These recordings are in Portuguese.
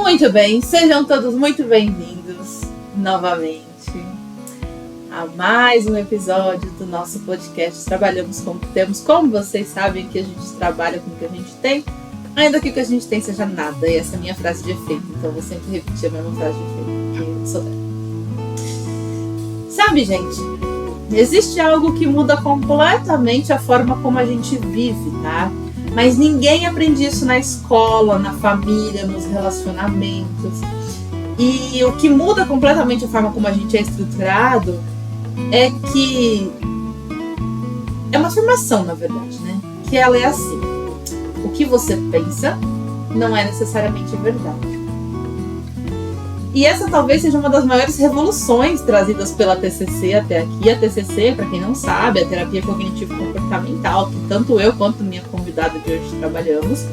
Muito bem, sejam todos muito bem-vindos novamente a mais um episódio do nosso podcast Trabalhamos com o que temos. Como vocês sabem que a gente trabalha com o que a gente tem, ainda que o que a gente tem seja nada. E essa é a minha frase de efeito, então eu vou sempre repetir a mesma frase de efeito, porque eu sou dela. Sabe, gente, existe algo que muda completamente a forma como a gente vive, tá? Mas ninguém aprende isso na escola, na família, nos relacionamentos. E o que muda completamente a forma como a gente é estruturado é que é uma afirmação, na verdade, né? Que ela é assim: o que você pensa não é necessariamente verdade. E essa talvez seja uma das maiores revoluções trazidas pela TCC até aqui. A TCC, para quem não sabe, é a terapia cognitivo-comportamental, que tanto eu quanto minha convidada de hoje trabalhamos.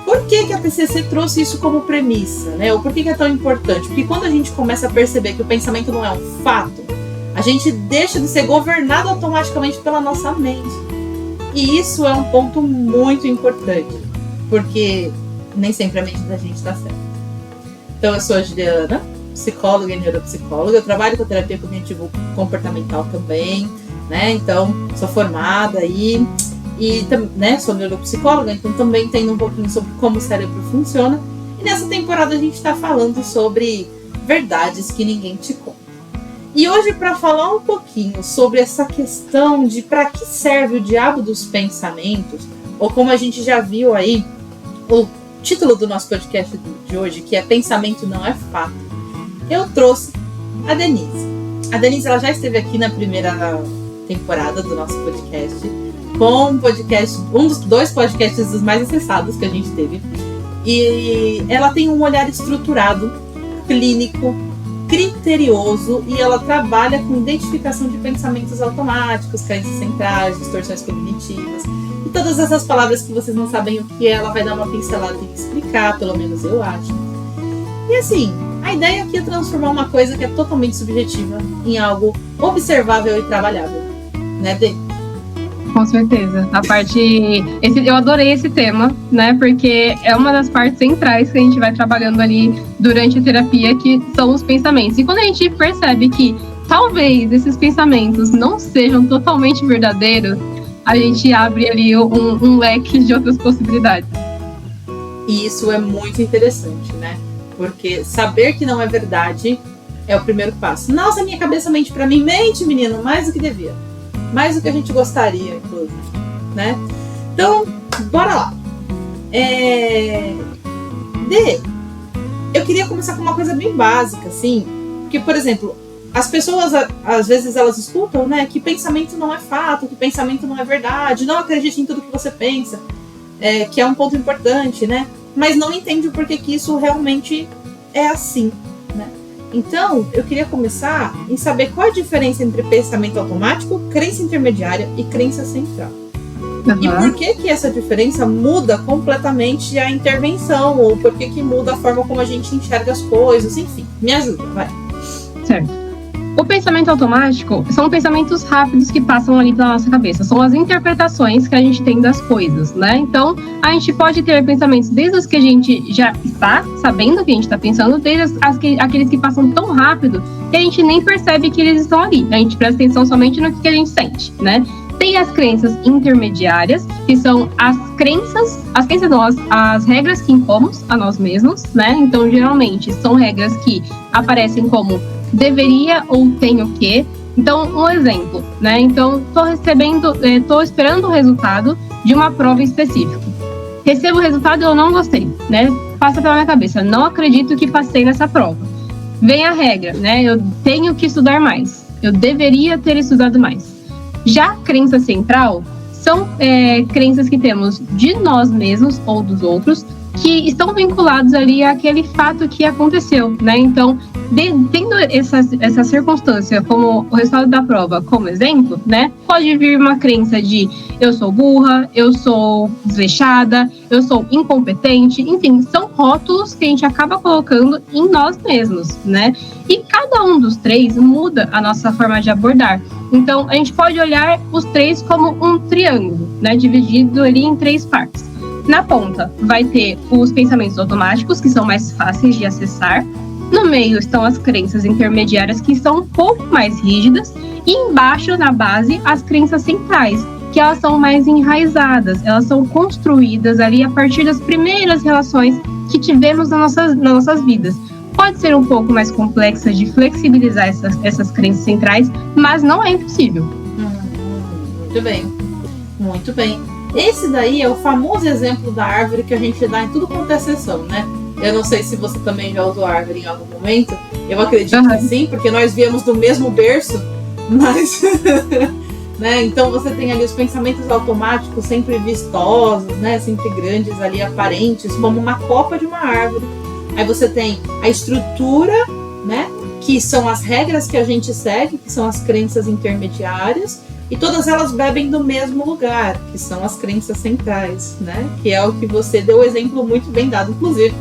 Por que a TCC trouxe isso como premissa, né? Ou por que é tão importante? Porque quando a gente começa a perceber que o pensamento não é um fato, a gente deixa de ser governado automaticamente pela nossa mente. E isso é um ponto muito importante, porque nem sempre a mente da gente está certa. Então, eu sou a Juliana, psicóloga e neuropsicóloga. Eu trabalho com terapia cognitivo-comportamental também, né? Então, sou formada aí e né, sou neuropsicóloga, então também entendo um pouquinho sobre como o cérebro funciona. E nessa temporada a gente está falando sobre verdades que ninguém te conta. E hoje, para falar um pouquinho sobre essa questão de para que serve o diabo dos pensamentos, ou como a gente já viu aí, o título do nosso podcast de hoje, que é Pensamento Não é Fato, eu trouxe a Denise. A Denise, ela já esteve aqui na primeira temporada do nosso podcast, com um dos dois podcasts dos mais acessados que a gente teve. E ela tem um olhar estruturado, clínico, criterioso, e ela trabalha com identificação de pensamentos automáticos, crenças centrais, distorções cognitivas. E todas essas palavras que vocês não sabem o que é, ela vai dar uma pincelada e explicar, pelo menos eu acho. E assim, a ideia aqui é transformar uma coisa que é totalmente subjetiva em algo observável e trabalhável. Né, Dê? Com certeza. Eu adorei esse tema, né? Porque é uma das partes centrais que a gente vai trabalhando ali durante a terapia, que são os pensamentos. E quando a gente percebe que talvez esses pensamentos não sejam totalmente verdadeiros, a gente abre ali um leque de outras possibilidades. E isso é muito interessante, né? Porque saber que não é verdade é o primeiro passo. Nossa, minha cabeça mente pra mim. Mente, menino, mais do que devia. Mais do que a gente gostaria, inclusive, né? Então, bora lá. Eu queria começar com uma coisa bem básica, assim. Porque, por exemplo, as pessoas, às vezes, elas escutam, né, que pensamento não é fato, que pensamento não é verdade, não acredite em tudo que você pensa, que é um ponto importante, né? Mas não entende o porquê que isso realmente é assim, né? Então, eu queria começar em saber qual a diferença entre pensamento automático, crença intermediária e crença central. Uhum. E por que essa diferença muda completamente a intervenção, ou por que muda a forma como a gente enxerga as coisas, enfim. Me ajuda, vai. Certo. O pensamento automático são pensamentos rápidos que passam ali pela nossa cabeça. São as interpretações que a gente tem das coisas, né? Então, a gente pode ter pensamentos desde os que a gente já está sabendo que a gente está pensando, desde aqueles que passam tão rápido que a gente nem percebe que eles estão ali. A gente presta atenção somente no que a gente sente, né? Tem as crenças intermediárias, que são as crenças não, as regras que impomos a nós mesmos, né? Então, geralmente, são regras que aparecem como deveria ou tenho que. Então, um exemplo, né? Então, estou esperando o resultado de uma prova específica. Recebo o resultado e eu não gostei, né? Passa pela minha cabeça, não acredito que passei nessa prova. Vem a regra, né? Eu tenho que estudar mais. Eu deveria ter estudado mais. Já a crença central são crenças que temos de nós mesmos ou dos outros, que estão vinculados ali àquele fato que aconteceu, né? Então, tendo essa circunstância como o resultado da prova como exemplo, né? Pode vir uma crença de eu sou burra, eu sou desleixada, eu sou incompetente, enfim, são rótulos que a gente acaba colocando em nós mesmos, né? E cada um dos três muda a nossa forma de abordar. Então, a gente pode olhar os três como um triângulo, né? Dividido ali em três partes. Na ponta vai ter os pensamentos automáticos, que são mais fáceis de acessar. No meio estão as crenças intermediárias, que são um pouco mais rígidas. E embaixo, na base, as crenças centrais, que elas são mais enraizadas. Elas são construídas ali a partir das primeiras relações que tivemos nas nossas vidas. Pode ser um pouco mais complexa de flexibilizar essas crenças centrais, mas não é impossível. Muito bem, muito bem. Esse daí é o famoso exemplo da árvore que a gente dá em tudo quanto é sessão, né? Eu não sei se você também já usou árvore em algum momento. Eu acredito que sim, porque nós viemos do mesmo berço, mas... né? Então você tem ali os pensamentos automáticos sempre vistosos, né? Sempre grandes ali, aparentes, como uma copa de uma árvore. Aí você tem a estrutura, né? Que são as regras que a gente segue, que são as crenças intermediárias, e todas elas bebem do mesmo lugar, que são as crenças centrais, né? Que é o que você deu o exemplo muito bem dado, inclusive,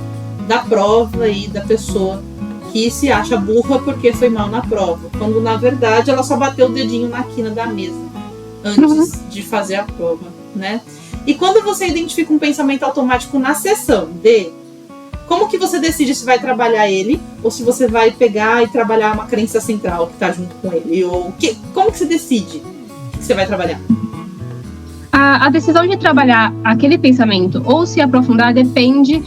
da prova e da pessoa que se acha burra porque foi mal na prova, quando na verdade ela só bateu o dedinho na quina da mesa antes de fazer a prova, né? E quando você identifica um pensamento automático na sessão de como que você decide se vai trabalhar ele ou se você vai pegar e trabalhar uma crença central que está junto com ele? Como que você decide que você vai trabalhar? A decisão de trabalhar aquele pensamento ou se aprofundar depende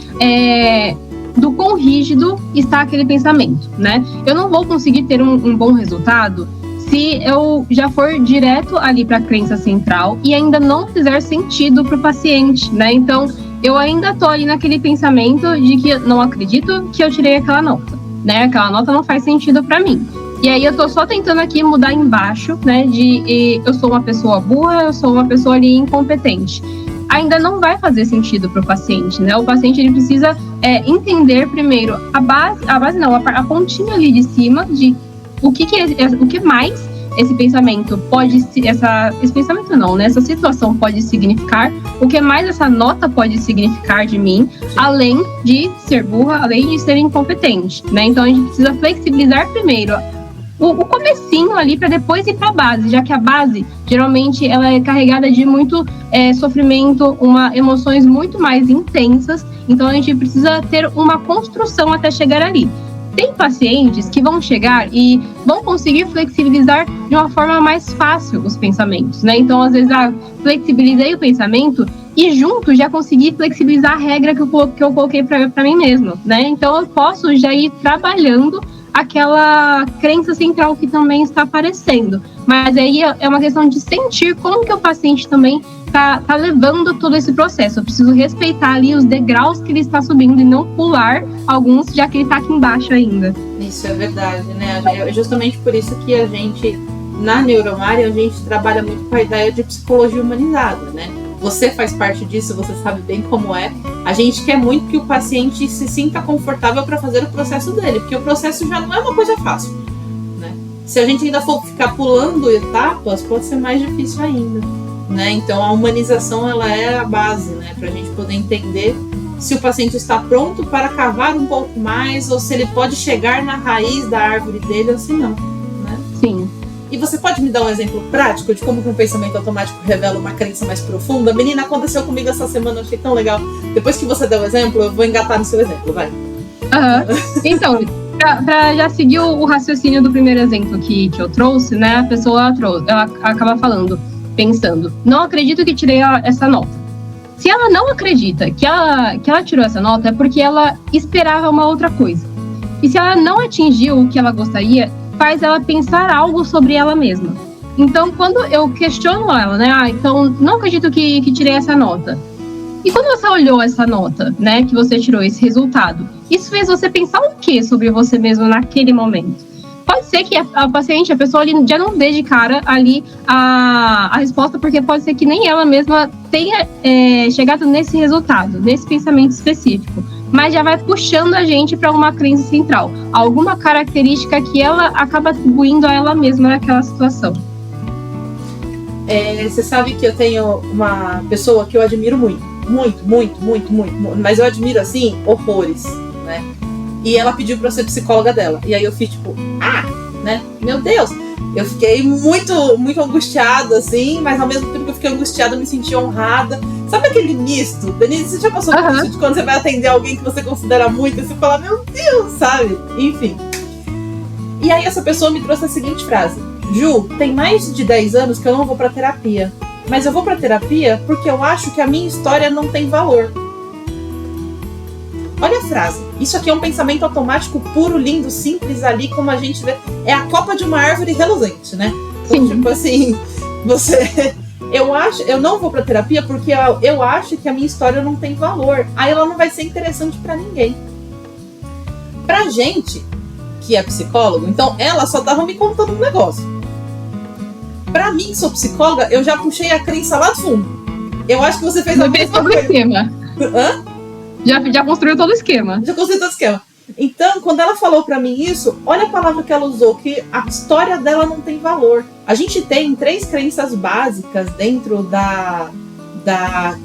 do quão rígido está aquele pensamento, né? Eu não vou conseguir ter um bom resultado se eu já for direto ali para a crença central e ainda não fizer sentido para o paciente, né? Então, eu ainda tô ali naquele pensamento de que eu não acredito que eu tirei aquela nota, né? Aquela nota não faz sentido para mim. E aí eu tô só tentando aqui mudar embaixo, né? Eu sou uma pessoa burra, eu sou uma pessoa ali incompetente. Ainda não vai fazer sentido para o paciente, né? O paciente ele precisa entender primeiro a pontinha ali de cima de o que mais esse pensamento pode esse pensamento não, né? Essa situação pode significar, o que mais essa nota pode significar de mim, além de ser burra, além de ser incompetente, né? Então a gente precisa flexibilizar primeiro o comecinho ali para depois ir para a base, já que a base geralmente ela é carregada de muito sofrimento, emoções muito mais intensas, então a gente precisa ter uma construção até chegar ali. Tem pacientes que vão chegar e vão conseguir flexibilizar de uma forma mais fácil os pensamentos, né? Então, às vezes, flexibilizei o pensamento e junto já consegui flexibilizar a regra que eu coloquei para mim mesmo, né? Então, eu posso já ir trabalhando aquela crença central que também está aparecendo. Mas aí é uma questão de sentir como que o paciente também tá levando todo esse processo. Eu preciso respeitar ali os degraus que ele está subindo e não pular alguns, já que ele está aqui embaixo ainda. Isso é verdade, né? É justamente por isso que a gente, na Neuromária, a gente trabalha muito com a ideia de psicologia humanizada, né? Você faz parte disso, você sabe bem como é. A gente quer muito que o paciente se sinta confortável para fazer o processo dele, porque o processo já não é uma coisa fácil, né? Se a gente ainda for ficar pulando etapas, pode ser mais difícil ainda, né? Então a humanização ela é a base, né? Para a gente poder entender se o paciente está pronto para cavar um pouco mais ou se ele pode chegar na raiz da árvore dele ou se não, né? Sim. E você pode me dar um exemplo prático de como que um pensamento automático revela uma crença mais profunda? Menina, aconteceu comigo essa semana, eu achei tão legal. Depois que você der o exemplo, eu vou engatar no seu exemplo, vai. Então, para já seguir o raciocínio do primeiro exemplo que eu trouxe, né? A pessoa ela acaba pensando, não acredito que tirei essa nota. Se ela não acredita que ela tirou essa nota, é porque ela esperava uma outra coisa. E se ela não atingiu o que ela gostaria, faz ela pensar algo sobre ela mesma. Então, quando eu questiono ela, né? Então, não acredito que tirei essa nota. E quando você olhou essa nota, né? Que você tirou esse resultado, isso fez você pensar o que sobre você mesmo naquele momento? Pode ser que a paciente, a pessoa ali já não dê de cara ali a resposta, porque pode ser que nem ela mesma tenha chegado nesse resultado, nesse pensamento específico. Mas já vai puxando a gente para uma crença central, alguma característica que ela acaba atribuindo a ela mesma naquela situação. Você sabe que eu tenho uma pessoa que eu admiro muito, mas eu admiro assim, horrores, né? E ela pediu para eu ser psicóloga dela, e aí eu fiz tipo, né? Meu Deus! Eu fiquei muito, muito angustiada, assim, mas ao mesmo tempo que eu fiquei angustiada, eu me senti honrada. Sabe aquele misto? Denise, você já passou por isso de quando você vai atender alguém que você considera muito e você fala, meu Deus, sabe? Enfim. E aí essa pessoa me trouxe a seguinte frase: Ju, tem mais de 10 anos que eu não vou pra terapia. Mas eu vou pra terapia porque eu acho que a minha história não tem valor. Olha a frase. Isso aqui é um pensamento automático puro, lindo, simples ali, como a gente vê. É a copa de uma árvore reluzente, né? Sim. Tipo assim, você... Eu não vou pra terapia porque eu acho que a minha história não tem valor. Aí ela não vai ser interessante pra ninguém. Pra gente, que é psicólogo, então ela só tava me contando um negócio. Pra mim, que sou psicóloga, eu já puxei a crença lá do fundo. Eu acho que você fez a mesma coisa. Esquema. Hã? Já construiu todo o esquema. Já construiu todo o esquema. Então, quando ela falou pra mim isso, olha a palavra que ela usou, que a história dela não tem valor. A gente tem 3 crenças básicas dentro da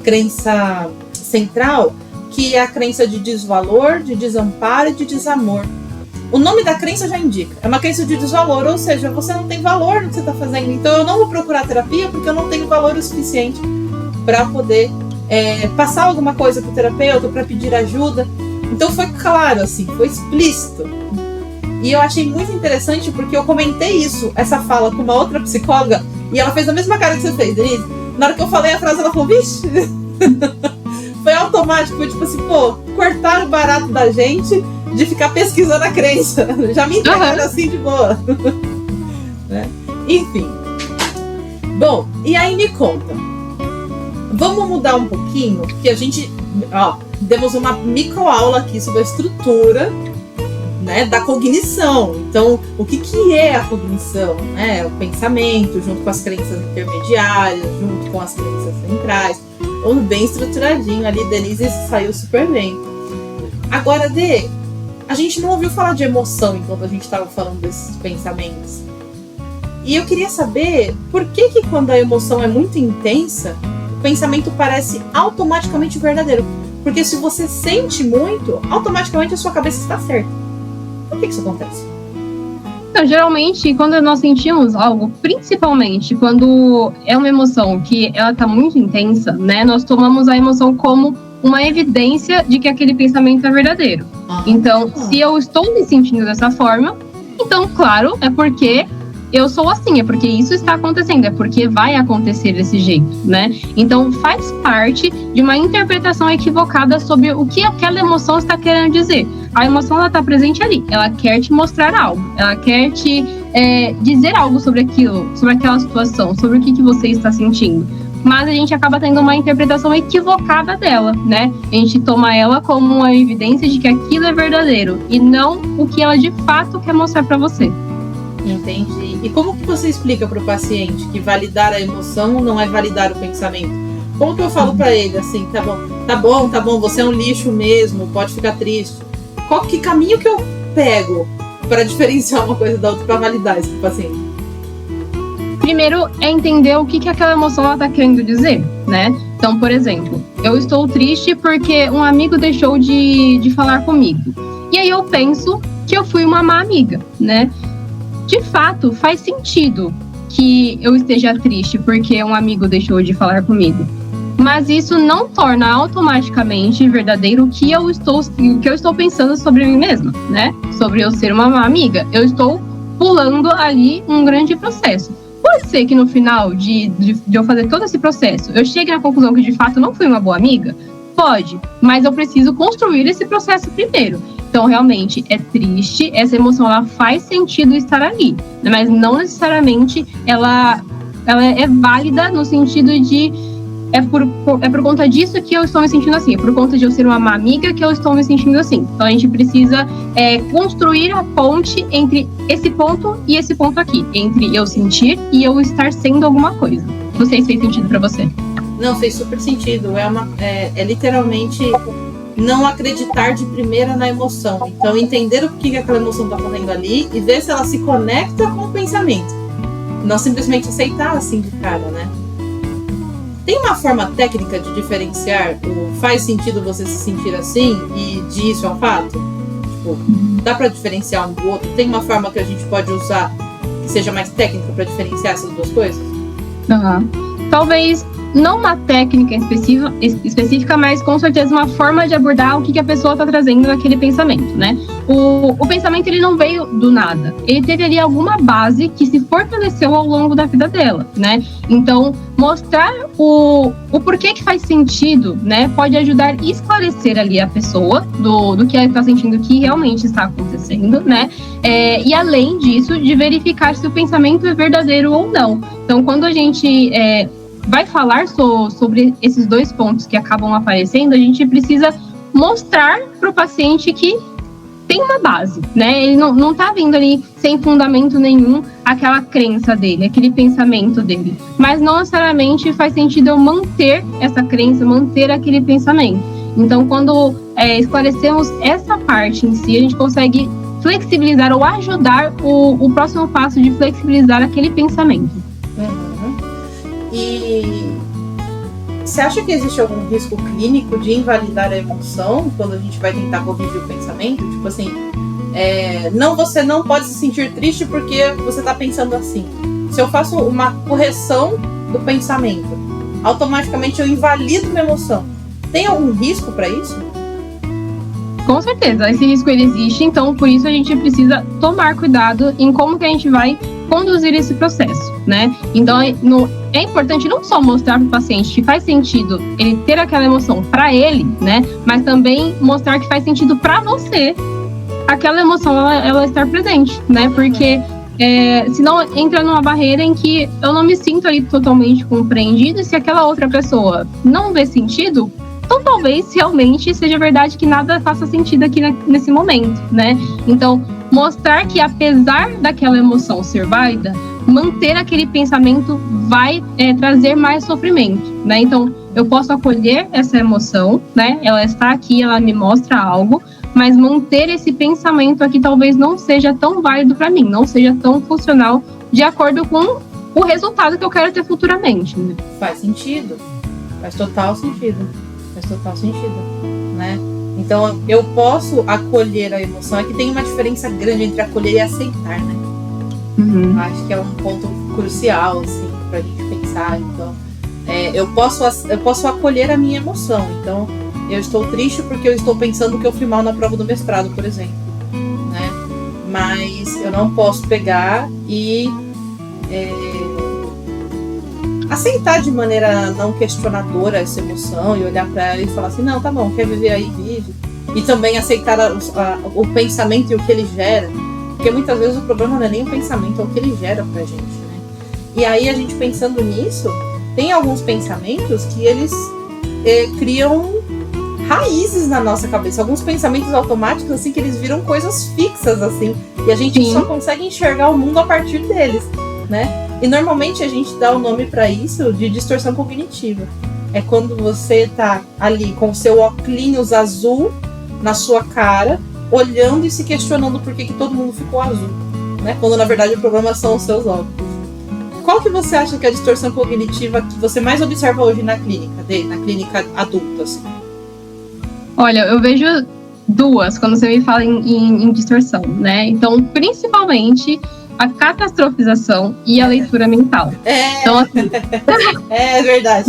crença central, que é a crença de desvalor, de desamparo e de desamor. O nome da crença já indica. É uma crença de desvalor, ou seja, você não tem valor no que você está fazendo. Então eu não vou procurar terapia porque eu não tenho valor o suficiente para poder passar alguma coisa para o terapeuta, para pedir ajuda. Então foi claro, assim, foi explícito. E eu achei muito interessante porque eu comentei essa fala com uma outra psicóloga e ela fez a mesma cara que você fez, Denise. Na hora que eu falei a frase, ela falou, vixe! Foi automático, foi tipo assim, pô, cortaram o barato da gente de ficar pesquisando a crença. Já me entregaram assim de boa. Né? Enfim. Bom, e aí me conta. Vamos mudar um pouquinho, porque a gente, demos uma microaula aqui sobre a estrutura, né, da cognição. Então, o que é a cognição? Né? O pensamento, junto com as crenças intermediárias, junto com as crenças centrais. Bem estruturadinho ali, Denise saiu super bem. Agora, Dê, a gente não ouviu falar de emoção enquanto a gente estava falando desses pensamentos. E eu queria saber por que quando a emoção é muito intensa, o pensamento parece automaticamente verdadeiro. Porque se você sente muito, automaticamente a sua cabeça está certa. Por que isso acontece? Então, geralmente, quando nós sentimos algo, principalmente quando é uma emoção que ela está muito intensa, né, nós tomamos a emoção como uma evidência de que aquele pensamento é verdadeiro. Então, se eu estou me sentindo dessa forma, então, claro, é porque eu sou assim, é porque isso está acontecendo, é porque vai acontecer desse jeito, né? Então, faz parte de uma interpretação equivocada sobre o que aquela emoção está querendo dizer. A emoção, ela está presente ali, ela quer te mostrar algo, ela quer te dizer algo sobre aquilo, sobre aquela situação, sobre o que você está sentindo. Mas a gente acaba tendo uma interpretação equivocada dela, né? A gente toma ela como uma evidência de que aquilo é verdadeiro e não o que ela de fato quer mostrar para você. Entendi. E como que você explica para o paciente que validar a emoção não é validar o pensamento? Como que eu falo para ele assim, tá bom, você é um lixo mesmo, pode ficar triste. Que caminho que eu pego para diferenciar uma coisa da outra para validar isso para o paciente? Primeiro é entender o que aquela emoção ela tá querendo dizer, né? Então, por exemplo, eu estou triste porque um amigo deixou de falar comigo. E aí eu penso que eu fui uma má amiga, né? De fato, faz sentido que eu esteja triste porque um amigo deixou de falar comigo. Mas isso não torna automaticamente verdadeiro o que eu estou pensando sobre mim mesma, né? Sobre eu ser uma má amiga. Eu estou pulando ali um grande processo. Pode ser que no final de eu fazer todo esse processo, eu chegue à conclusão que de fato não fui uma boa amiga? Pode, mas eu preciso construir esse processo primeiro. Então, realmente, é triste, essa emoção ela faz sentido estar ali, mas não necessariamente ela é válida no sentido de é por conta disso que eu estou me sentindo assim, é por conta de eu ser uma má amiga que eu estou me sentindo assim. Então, a gente precisa construir a ponte entre esse ponto e esse ponto aqui, entre eu sentir e eu estar sendo alguma coisa. Não sei se fez sentido para você. Não, fez super sentido. É literalmente não acreditar de primeira na emoção. Então, entender o que aquela emoção está fazendo ali e ver se ela se conecta com o pensamento. Não simplesmente aceitar assim de cara, né? Tem uma forma técnica de diferenciar o faz sentido você se sentir assim e de isso é um fato? Tipo, dá para diferenciar um do outro? Tem uma forma que a gente pode usar que seja mais técnica para diferenciar essas duas coisas? Talvez não uma técnica específica, mas com certeza uma forma de abordar o que a pessoa está trazendo naquele pensamento, né? O pensamento, ele não veio do nada. Ele teve ali alguma base que se fortaleceu ao longo da vida dela, né? Então, mostrar o porquê que faz sentido, né? Pode ajudar a esclarecer ali a pessoa do que ela está sentindo, que realmente está acontecendo, né? E além disso, de verificar se o pensamento é verdadeiro ou não. Então, quando a gente vai falar sobre esses dois pontos que acabam aparecendo, a gente precisa mostrar para o paciente que tem uma base, né? Ele não está vindo ali sem fundamento nenhum aquela crença dele, aquele pensamento dele. Mas não necessariamente faz sentido eu manter essa crença, manter aquele pensamento. Então, quando esclarecemos essa parte em si, a gente consegue flexibilizar ou ajudar o próximo passo de flexibilizar aquele pensamento. E você acha que existe algum risco clínico de invalidar a emoção quando a gente vai tentar corrigir o pensamento? Tipo assim, você não pode se sentir triste porque você está pensando assim. Se eu faço uma correção do pensamento, automaticamente eu invalido uma emoção. Tem algum risco para isso? Com certeza, esse risco ele existe, então por isso a gente precisa tomar cuidado em como que a gente vai conduzir esse processo, né? Então é importante não só mostrar para o paciente que faz sentido ele ter aquela emoção para ele, né? Mas também mostrar que faz sentido para você aquela emoção ela estar presente, né? Porque senão entra numa barreira em que eu não me sinto ali totalmente compreendido, e se aquela outra pessoa não vê sentido, então talvez realmente seja verdade que nada faça sentido aqui nesse momento, né? Então, mostrar que apesar daquela emoção ser válida, manter aquele pensamento vai trazer mais sofrimento, né? Então, eu posso acolher essa emoção, né? Ela está aqui, ela me mostra algo, mas manter esse pensamento aqui talvez não seja tão válido para mim, não seja tão funcional de acordo com o resultado que eu quero ter futuramente, né? Faz sentido, faz total sentido, né? Então, eu posso acolher a emoção. É que tem uma diferença grande entre acolher e aceitar, né? Uhum. Acho que é um ponto crucial, assim, pra gente pensar. Então, eu posso acolher a minha emoção. Então, eu estou triste porque eu estou pensando que eu fui mal na prova do mestrado, por exemplo, né? Mas eu não posso pegar e aceitar de maneira não questionadora essa emoção e olhar para ela e falar assim, não, tá bom, quer viver aí, vive. E também aceitar o pensamento e o que ele gera, porque muitas vezes o problema não é nem o pensamento, é o que ele gera pra gente, né? E aí a gente pensando nisso, tem alguns pensamentos que eles criam raízes na nossa cabeça, alguns pensamentos automáticos assim que eles viram coisas fixas assim, e a gente só consegue enxergar o mundo a partir deles, né? E normalmente a gente dá o nome para isso de distorção cognitiva. É quando você tá ali com o seu óculos azul na sua cara, olhando e se questionando por que todo mundo ficou azul, né? Quando na verdade o problema são os seus óculos. Qual que você acha que é a distorção cognitiva que você mais observa hoje na clínica adulta, assim? Olha, eu vejo duas quando você me fala em distorção, né? Então, principalmente a catastrofização e a leitura mental. Então, assim... É verdade.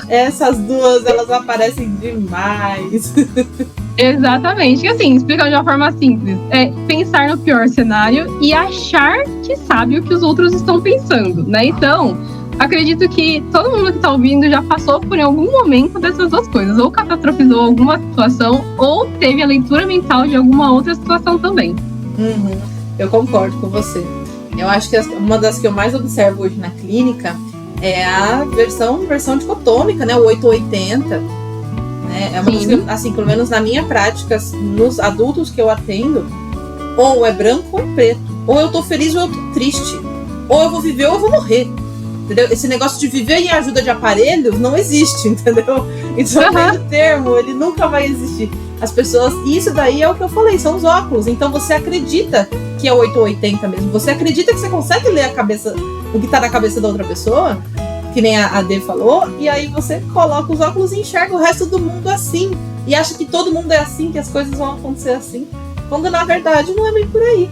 Essas duas, elas aparecem demais. Exatamente. E assim, explicando de uma forma simples, pensar no pior cenário e achar que sabe o que os outros estão pensando, né? Então, acredito que todo mundo que está ouvindo já passou por algum momento dessas duas coisas. Ou catastrofizou alguma situação, ou teve a leitura mental de alguma outra situação também. Eu concordo com você. Eu acho que uma das que eu mais observo hoje na clínica é a versão dicotômica, né? O 880. Né? É uma das que, assim, pelo menos na minha prática, nos adultos que eu atendo, ou é branco ou é preto. Ou eu tô feliz ou eu tô triste. Ou eu vou viver ou eu vou morrer. Entendeu? Esse negócio de viver em ajuda de aparelhos não existe, entendeu? Então, o termo, ele nunca vai existir. As pessoas, isso daí é o que eu falei, são os óculos. Então você acredita que é 880 mesmo. Você acredita que você consegue ler o que tá na cabeça da outra pessoa, que nem a Dê falou, e aí você coloca os óculos e enxerga o resto do mundo assim. E acha que todo mundo é assim, que as coisas vão acontecer assim. Quando na verdade não é bem por aí,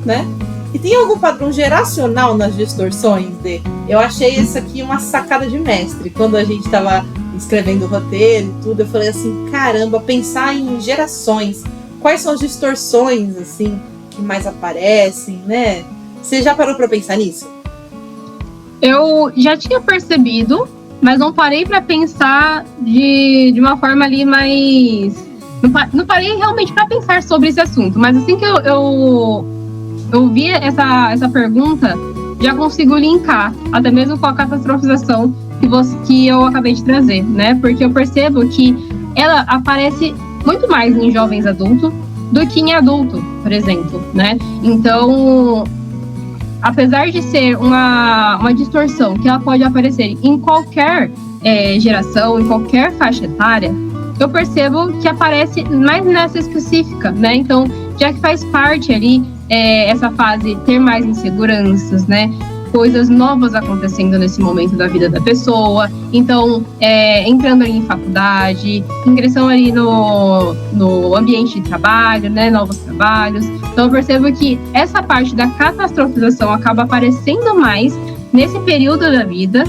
né? E tem algum padrão geracional nas distorções, Dê? Eu achei isso aqui uma sacada de mestre. Quando a gente estava escrevendo o roteiro e tudo, eu falei assim, caramba, pensar em gerações. Quais são as distorções, assim, que mais aparecem, né? Você já parou para pensar nisso? Eu já tinha percebido, mas não parei para pensar de uma forma ali mais... Não parei realmente para pensar sobre esse assunto, mas assim que eu vi essa pergunta, já consigo linkar, até mesmo com a catastrofização que eu acabei de trazer, né? Porque eu percebo que ela aparece muito mais em jovens adultos do que em adulto, por exemplo, né? Então, apesar de ser uma distorção que ela pode aparecer em qualquer geração, em qualquer faixa etária, eu percebo que aparece mais nessa específica, né? Então, já que faz parte ali essa fase ter mais inseguranças, né? Coisas novas acontecendo nesse momento da vida da pessoa. Então, entrando ali em faculdade, ingressão ali no ambiente de trabalho, né? Novos trabalhos. Então, eu percebo que essa parte da catastrofização acaba aparecendo mais nesse período da vida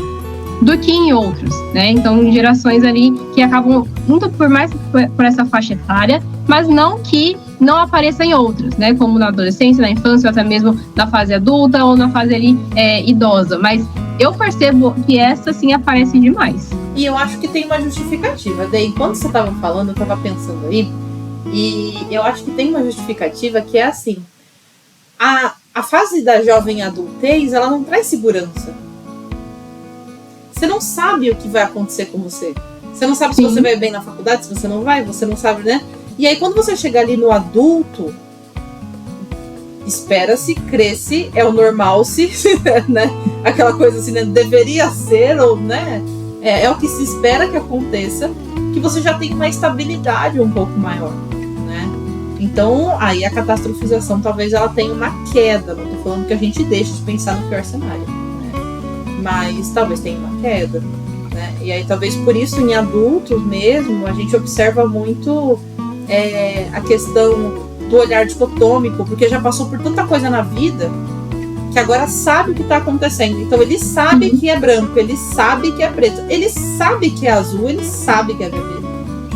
do que em outros, né? Então, em gerações ali que acabam indo por essa faixa etária, mas não que não apareça em outras, né? Como na adolescência, na infância, ou até mesmo na fase adulta ou na fase ali idosa. Mas eu percebo que essa, sim, aparece demais. E eu acho que tem uma justificativa. Daí, enquanto você estava falando, eu estava pensando aí, e eu acho que tem uma justificativa que é assim, a fase da jovem adultez, ela não traz segurança. Você não sabe o que vai acontecer com você. Você não sabe se você vai bem na faculdade, se você não vai, você não sabe, né? E aí, quando você chega ali no adulto, espera-se, cresce, é o normal-se, né? Aquela coisa assim, né? Deveria ser, ou, né? É o que se espera que aconteça, que você já tem uma estabilidade um pouco maior, né? Então, aí a catastrofização talvez ela tenha uma queda. Não tô falando que a gente deixe de pensar no pior cenário, né? Mas talvez tenha uma queda, né? E aí talvez por isso em adultos mesmo a gente observa muito a questão do olhar dicotômico, porque já passou por tanta coisa na vida que agora sabe o que está acontecendo. Então ele sabe que é branco, ele sabe que é preto, ele sabe que é azul, ele sabe que é vermelho.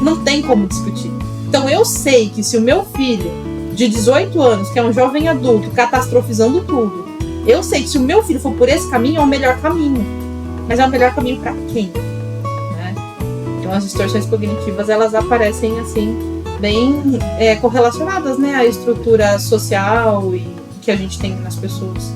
Não tem como discutir. Então eu sei que se o meu filho de 18 anos, que é um jovem adulto, catastrofizando tudo, eu sei que se o meu filho for por esse caminho, é o melhor caminho. Mas é o melhor caminho para quem? Né? Então as distorções cognitivas, elas aparecem assim, bem correlacionadas, né, à estrutura social e que a gente tem nas pessoas.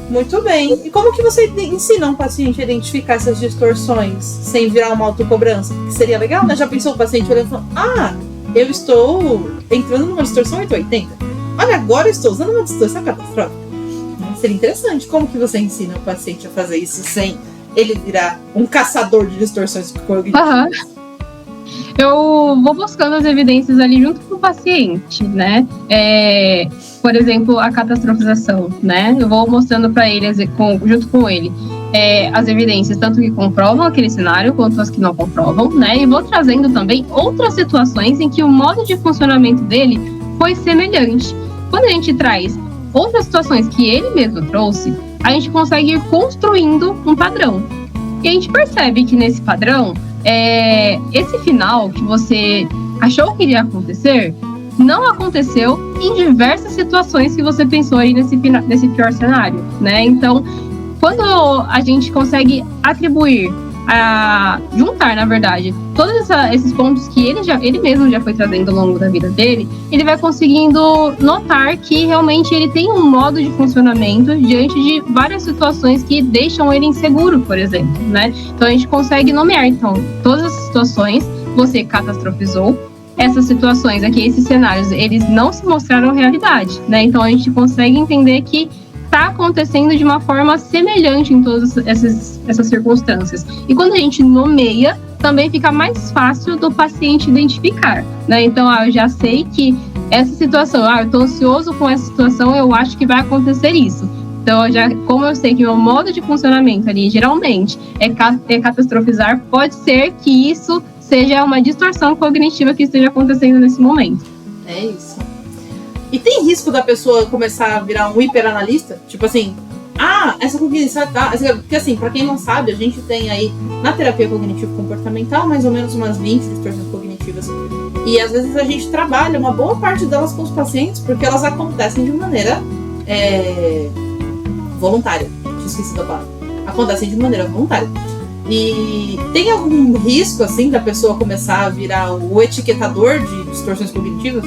Muito bem. E como que você ensina um paciente a identificar essas distorções sem virar uma autocobrança? Porque seria legal, né? Já pensou o paciente olhando e falando, eu estou entrando numa distorção 880. Olha, agora eu estou usando uma distorção catastrófica. Seria interessante. Como que você ensina o paciente a fazer isso sem ele virar um caçador de distorções cognitivas? Eu vou buscando as evidências ali junto com o paciente, né? Por exemplo, a catastrofização, né? Eu vou mostrando para ele, junto com ele, as evidências, tanto que comprovam aquele cenário, quanto as que não comprovam, né? E vou trazendo também outras situações em que o modo de funcionamento dele foi semelhante. Quando a gente traz outras situações que ele mesmo trouxe, a gente consegue ir construindo um padrão. E a gente percebe que nesse padrão, esse final que você achou que iria acontecer, não aconteceu em diversas situações que você pensou aí nesse pior cenário, né? Então, quando a gente consegue atribuir, juntar, na verdade, todos esses pontos que ele mesmo já foi trazendo ao longo da vida dele, ele vai conseguindo notar que realmente ele tem um modo de funcionamento diante de várias situações que deixam ele inseguro, por exemplo, né? Então a gente consegue nomear, então, todas as situações você catastrofizou, essas situações aqui, esses cenários, eles não se mostraram realidade, né? Então a gente consegue entender que está acontecendo de uma forma semelhante em todas essas circunstâncias. E quando a gente nomeia, também fica mais fácil do paciente identificar, né? Então, eu já sei que essa situação, eu estou ansioso com essa situação, eu acho que vai acontecer isso. Então, como eu sei que meu modo de funcionamento ali, geralmente, é catastrofizar, pode ser que isso seja uma distorção cognitiva que esteja acontecendo nesse momento. É isso. E tem risco da pessoa começar a virar um hiperanalista? Tipo assim, essa cognição tá... Porque assim, pra quem não sabe, a gente tem aí na terapia cognitivo-comportamental mais ou menos umas 20 distorções cognitivas. E às vezes a gente trabalha uma boa parte delas com os pacientes porque elas acontecem de maneira voluntária. Tinha esquecido a palavra. Acontecem de maneira voluntária. E tem algum risco, assim, da pessoa começar a virar o etiquetador de distorções cognitivas?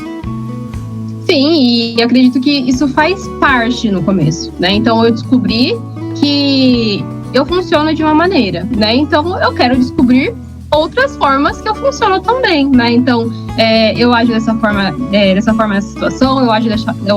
Sim, e acredito que isso faz parte no começo, né? Então eu descobri que eu funciono de uma maneira, né? Então eu quero descobrir outras formas que eu funciono também, né? Então eu ajo dessa forma nessa situação, eu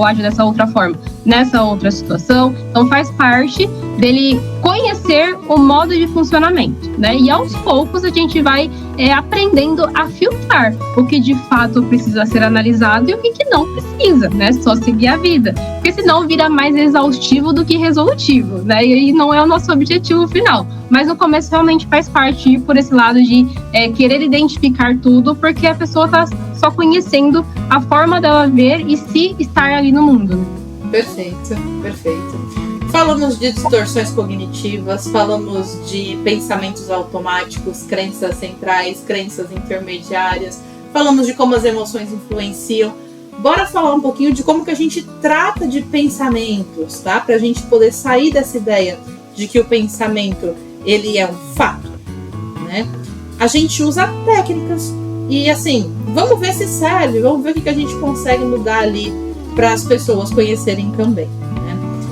ajo dessa outra forma nessa outra situação. Então faz parte dele conhecer o modo de funcionamento, né? E aos poucos a gente vai aprendendo a filtrar o que de fato precisa ser analisado e o que não precisa, né? Só seguir a vida, porque senão vira mais exaustivo do que resolutivo, né? E não é o nosso objetivo final. Mas no começo realmente faz parte ir por esse lado de querer identificar tudo, porque a pessoa está só conhecendo a forma dela ver e se estar ali no mundo. Perfeito, perfeito. Falamos de distorções cognitivas, falamos de pensamentos automáticos, crenças centrais, crenças intermediárias, falamos de como as emoções influenciam. Bora falar um pouquinho de como que a gente trata de pensamentos, tá? Pra gente poder sair dessa ideia de que o pensamento, ele é um fato, né? A gente usa técnicas e, assim, vamos ver se serve, vamos ver o que a gente consegue mudar ali para as pessoas conhecerem também.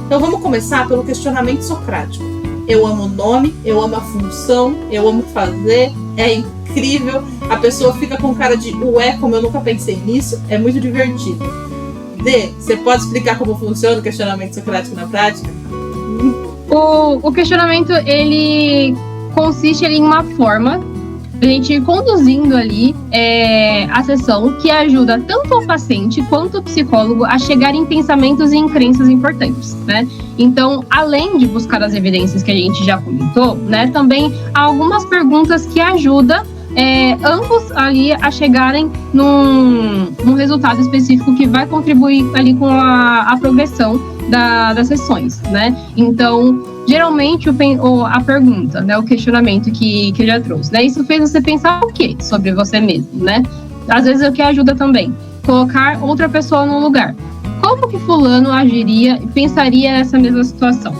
Então vamos começar pelo questionamento socrático. Eu amo o nome, eu amo a função, eu amo fazer, é incrível. A pessoa fica com cara de ué, como eu nunca pensei nisso, é muito divertido. D, você pode explicar como funciona o questionamento socrático na prática? O questionamento, ele consiste ali em uma forma a gente ir conduzindo ali a sessão que ajuda tanto o paciente quanto o psicólogo a chegar em pensamentos e em crenças importantes, né? Então, além de buscar as evidências que a gente já comentou, né, também há algumas perguntas que ajudam ambos ali a chegarem num resultado específico que vai contribuir ali com a progressão das sessões, né? Então, geralmente a pergunta, né, o questionamento que eu já trouxe, né? Isso fez você pensar o quê sobre você mesmo, né? Às vezes é o que ajuda também, colocar outra pessoa no lugar. Como que fulano agiria e pensaria nessa mesma situação?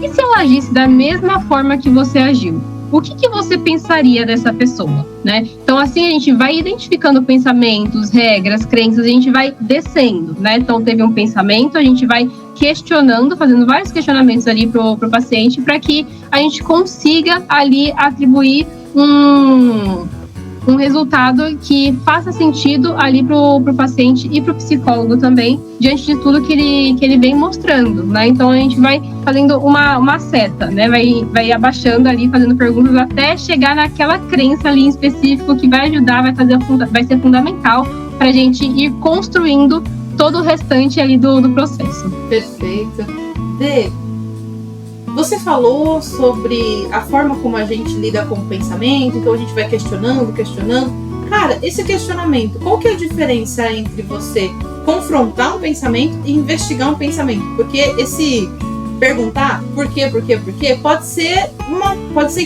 E se ela agisse da mesma forma que você agiu? O que você pensaria dessa pessoa, né? Então, assim, a gente vai identificando pensamentos, regras, crenças, a gente vai descendo, né? Então, teve um pensamento, a gente vai questionando, fazendo vários questionamentos ali pro paciente, para que a gente consiga ali atribuir um resultado que faça sentido ali pro paciente e pro psicólogo também, diante de tudo que ele vem mostrando, né? Então a gente vai fazendo uma seta, né? Vai abaixando ali, fazendo perguntas até chegar naquela crença ali em específico que vai ajudar, vai ser fundamental para a gente ir construindo todo o restante ali do processo. Perfeito. Dê, você falou sobre a forma como a gente lida com o pensamento, então a gente vai questionando. Cara, esse questionamento, qual que é a diferença entre você confrontar um pensamento e investigar um pensamento? Porque esse perguntar por quê, pode ser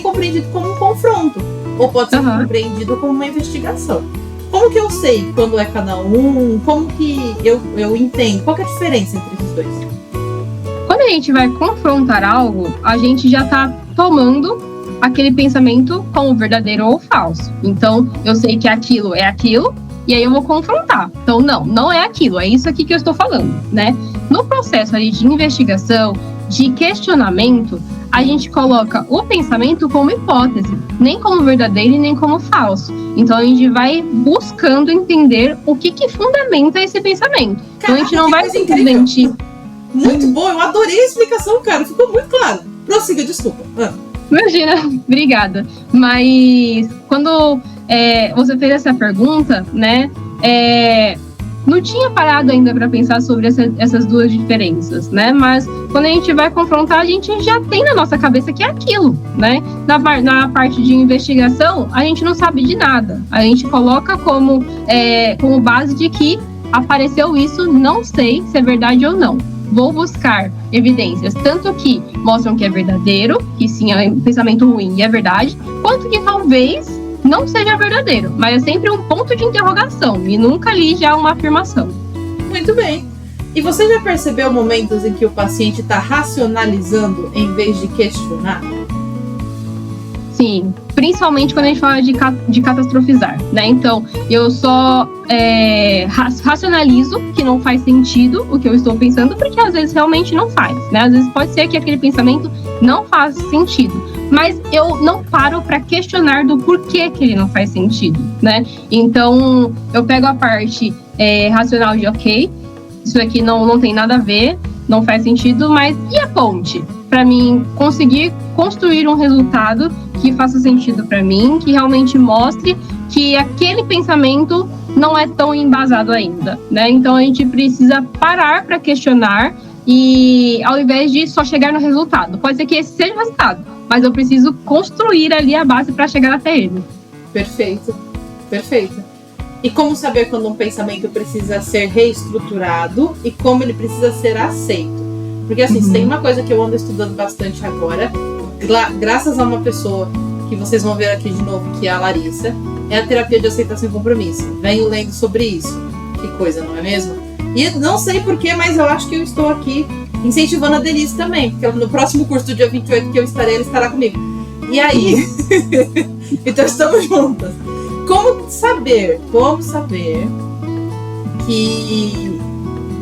compreendido como um confronto, ou pode ser compreendido como uma investigação. Como que eu sei quando é cada um? Como que eu entendo? Qual que é a diferença entre esses dois? Quando a gente vai confrontar algo, a gente já está tomando aquele pensamento como verdadeiro ou falso. Então, eu sei que aquilo é aquilo, e aí eu vou confrontar. Então, não é aquilo, é isso aqui que eu estou falando, né? No processo ali de investigação, de questionamento, a gente coloca o pensamento como hipótese, nem como verdadeiro e nem como falso. Então, a gente vai buscando entender o que fundamenta esse pensamento. Caraca, então, a gente não vai simplesmente... Muito bom, eu adorei a explicação, cara. Ficou muito claro. Prossiga, desculpa. Imagina, obrigada. Mas quando você fez essa pergunta, né, não tinha parado ainda para pensar sobre essas duas diferenças, né? Mas quando a gente vai confrontar, a gente já tem na nossa cabeça que é aquilo, né? Na parte de investigação, a gente não sabe de nada. A gente coloca como base de que apareceu isso, não sei se é verdade ou não. Vou buscar evidências, tanto que mostram que é verdadeiro, que sim, é um pensamento ruim e é verdade, quanto que talvez não seja verdadeiro, mas é sempre um ponto de interrogação e nunca ali já uma afirmação. Muito bem. E você já percebeu momentos em que o paciente está racionalizando em vez de questionar? Sim, principalmente quando a gente fala de catastrofizar, né? Então, eu só racionalizo que não faz sentido o que eu estou pensando, porque às vezes realmente não faz, né? Às vezes pode ser que aquele pensamento não faz sentido, mas eu não paro para questionar do porquê que ele não faz sentido, né? Então, eu pego a parte racional de, ok, isso aqui não tem nada a ver, não faz sentido, mas e a ponte? Para mim conseguir construir um resultado que faça sentido para mim, que realmente mostre que aquele pensamento não é tão embasado ainda, né? Então a gente precisa parar para questionar e ao invés de só chegar no resultado. Pode ser que esse seja o resultado, mas eu preciso construir ali a base para chegar até ele. Perfeito, perfeito. E como saber quando um pensamento precisa ser reestruturado e como ele precisa ser aceito? Porque assim, se tem uma coisa que eu ando estudando bastante agora, graças a uma pessoa que vocês vão ver aqui de novo, que é a Larissa, é a terapia de aceitação e compromisso. Venho lendo sobre isso. Que coisa, não é mesmo? E não sei porquê, mas eu acho que eu estou aqui incentivando a Denise também, porque no próximo curso do dia 28 que eu estarei, ela estará comigo. E aí, então estamos juntas. Como saber que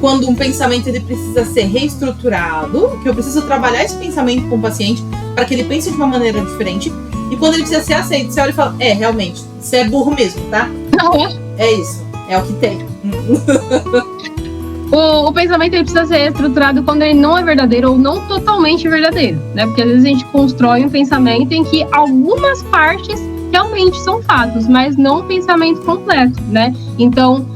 quando um pensamento ele precisa ser reestruturado, que eu preciso trabalhar esse pensamento com o paciente para que ele pense de uma maneira diferente, e quando ele precisa ser aceito, você olha e fala, realmente, você é burro mesmo, tá? É isso, é o que tem. O pensamento ele precisa ser estruturado quando ele não é verdadeiro ou não totalmente verdadeiro, né? Porque às vezes a gente constrói um pensamento em que algumas partes realmente são fatos, mas não o pensamento completo, né? Então,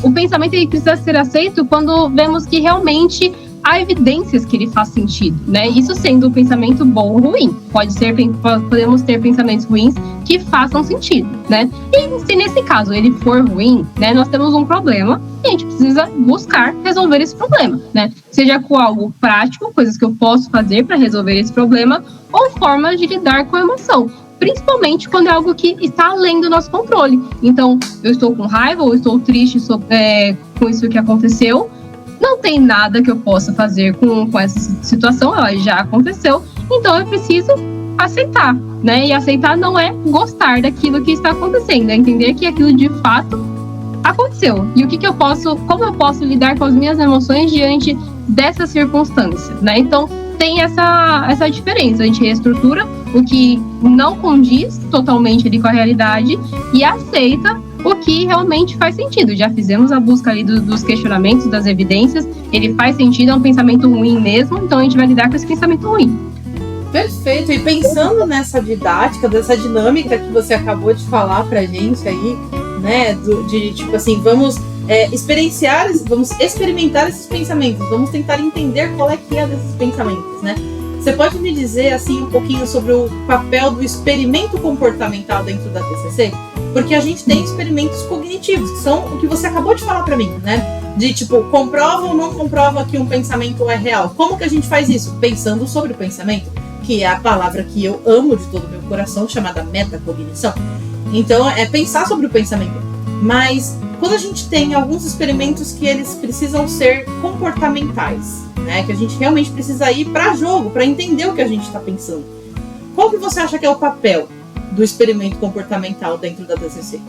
o pensamento ele precisa ser aceito quando vemos que realmente há evidências que ele faz sentido, né? Isso sendo um pensamento bom ou ruim. Podemos ter pensamentos ruins que façam sentido, né? E se nesse caso ele for ruim, né, nós temos um problema e a gente precisa buscar resolver esse problema, né? Seja com algo prático, coisas que eu posso fazer para resolver esse problema, ou formas de lidar com a emoção. Principalmente quando é algo que está além do nosso controle. Então, eu estou com raiva ou estou triste com isso que aconteceu. Não tem nada que eu possa fazer com essa situação, ela já aconteceu. Então, eu preciso aceitar, né? E aceitar não é gostar daquilo que está acontecendo, é entender que aquilo de fato aconteceu. E como eu posso lidar com as minhas emoções diante dessa circunstância, né? Então, tem essa diferença, a gente reestrutura o que não condiz totalmente ali com a realidade e aceita o que realmente faz sentido. Já fizemos a busca ali dos questionamentos, das evidências, ele faz sentido, é um pensamento ruim mesmo, então a gente vai lidar com esse pensamento ruim. Perfeito, e pensando nessa didática, dessa dinâmica que você acabou de falar pra gente aí, né, de tipo assim, vamos experimentar esses pensamentos, vamos tentar entender qual é que é desses pensamentos, né? Você pode me dizer assim um pouquinho sobre o papel do experimento comportamental dentro da TCC? Porque a gente tem experimentos cognitivos, que são o que você acabou de falar pra mim, né? De tipo, comprova ou não comprova que um pensamento é real. Como que a gente faz isso? Pensando sobre o pensamento, que é a palavra que eu amo de todo o meu coração, chamada metacognição. Então, é pensar sobre o pensamento. Mas quando a gente tem alguns experimentos que eles precisam ser comportamentais, né? Que a gente realmente precisa ir para jogo, para entender o que a gente está pensando. Qual que você acha que é o papel do experimento comportamental dentro da TCC?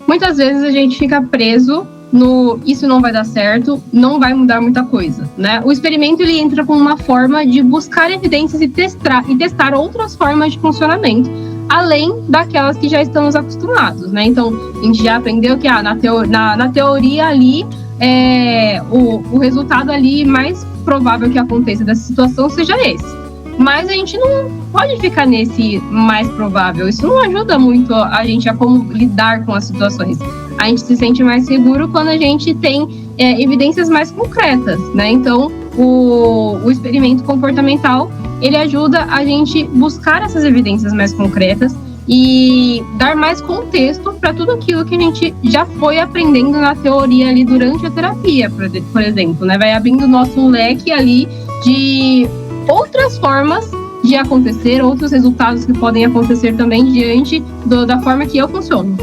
Muitas vezes a gente fica preso no isso não vai dar certo, não vai mudar muita coisa, né? O experimento ele entra como uma forma de buscar evidências e testar outras formas de funcionamento, além daquelas que já estamos acostumados, né? Então, a gente já aprendeu que na teoria ali, o resultado ali mais provável que aconteça dessa situação seja esse. Mas a gente não pode ficar nesse mais provável. Isso não ajuda muito a gente a como lidar com as situações. A gente se sente mais seguro quando a gente tem evidências mais concretas, né? Então, o experimento comportamental, ele ajuda a gente buscar essas evidências mais concretas e dar mais contexto para tudo aquilo que a gente já foi aprendendo na teoria ali durante a terapia, por exemplo, né? Vai abrindo o nosso leque ali de outras formas de acontecer, outros resultados que podem acontecer também diante da forma que eu funciono.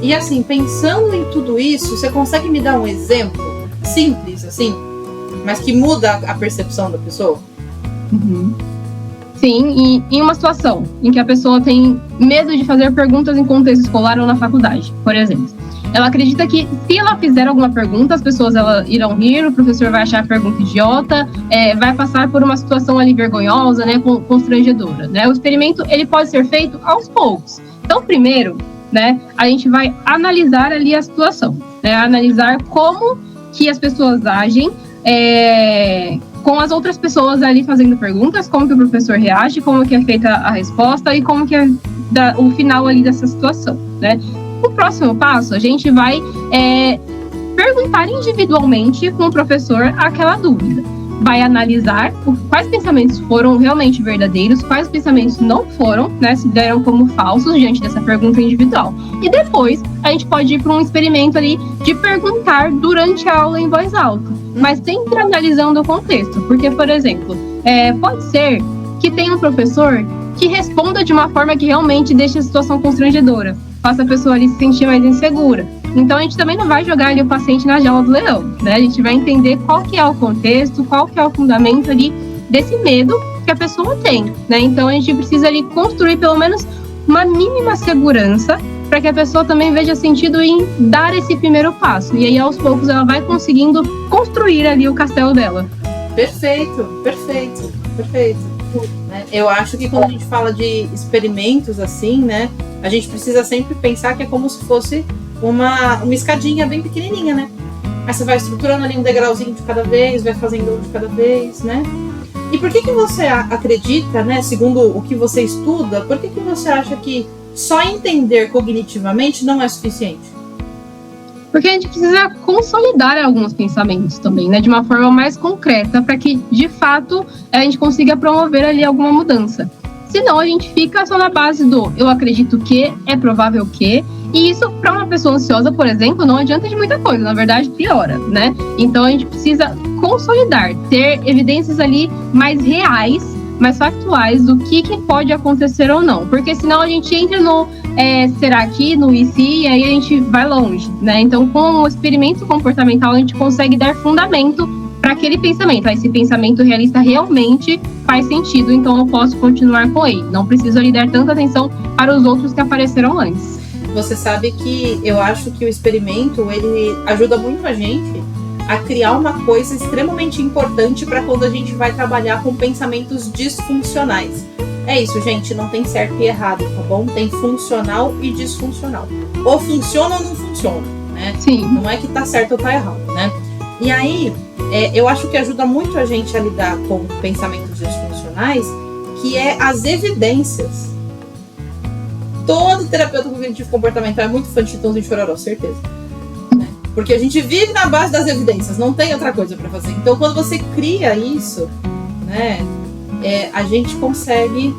E assim, pensando em tudo isso, você consegue me dar um exemplo simples, assim, mas que muda a percepção da pessoa? Sim, e em uma situação em que a pessoa tem medo de fazer perguntas em contexto escolar ou na faculdade, por exemplo. Ela acredita que se ela fizer alguma pergunta, as pessoas irão rir, o professor vai achar a pergunta idiota, vai passar por uma situação ali vergonhosa, né, constrangedora, né? O experimento, ele pode ser feito aos poucos. Então, primeiro, né, a gente vai analisar ali a situação, né, analisar como que as pessoas agem, com as outras pessoas ali fazendo perguntas, como que o professor reage, como que é feita a resposta e como que é o final ali dessa situação, né? O próximo passo, a gente vai perguntar individualmente com o professor aquela dúvida. Vai analisar quais pensamentos foram realmente verdadeiros, quais pensamentos não foram, né, se deram como falsos diante dessa pergunta individual. E depois, a gente pode ir para um experimento ali de perguntar durante a aula em voz alta, mas sempre analisando o contexto. Porque, por exemplo, pode ser que tenha um professor que responda de uma forma que realmente deixe a situação constrangedora, faça a pessoa ali se sentir mais insegura. Então, a gente também não vai jogar ali o paciente na jaula do leão, né? A gente vai entender qual que é o contexto, qual que é o fundamento ali desse medo que a pessoa tem, né? Então, a gente precisa ali construir pelo menos uma mínima segurança para que a pessoa também veja sentido em dar esse primeiro passo. E aí, aos poucos, ela vai conseguindo construir ali o castelo dela. Perfeito. Eu acho que quando a gente fala de experimentos assim, né, a gente precisa sempre pensar que é como se fosse uma escadinha bem pequenininha, né? Aí você vai estruturando ali um degrauzinho de cada vez, vai fazendo um de cada vez, né? E por que você acredita, né, segundo o que você estuda, por que você acha que só entender cognitivamente não é suficiente? Porque a gente precisa consolidar alguns pensamentos também, né, de uma forma mais concreta, para que, de fato, a gente consiga promover ali alguma mudança. Senão, a gente fica só na base do eu acredito que, é provável que, e isso, para uma pessoa ansiosa, por exemplo, não adianta de muita coisa, na verdade, piora, né? Então, a gente precisa consolidar, ter evidências ali mais reais, mais factuais do que pode acontecer ou não. Porque senão a gente entra no será que, no e se, e aí a gente vai longe, né? Então, com o experimento comportamental, a gente consegue dar fundamento para aquele pensamento. Esse pensamento realista realmente faz sentido, então eu posso continuar com ele. Não preciso ali dar tanta atenção para os outros que apareceram antes. Você sabe que eu acho que o experimento, ele ajuda muito a gente a criar uma coisa extremamente importante para quando a gente vai trabalhar com pensamentos disfuncionais. É isso, gente, não tem certo e errado, tá bom? Tem funcional e disfuncional. Ou funciona ou não funciona, né? Sim. Não é que tá certo ou tá errado, né? E aí, eu acho que ajuda muito a gente a lidar com pensamentos disfuncionais, que é as evidências. Todo terapeuta cognitivo comportamental é muito fã de Chitãozinho de Chororó, certeza. Né? Porque a gente vive na base das evidências, não tem outra coisa para fazer. Então, quando você cria isso, né, a gente consegue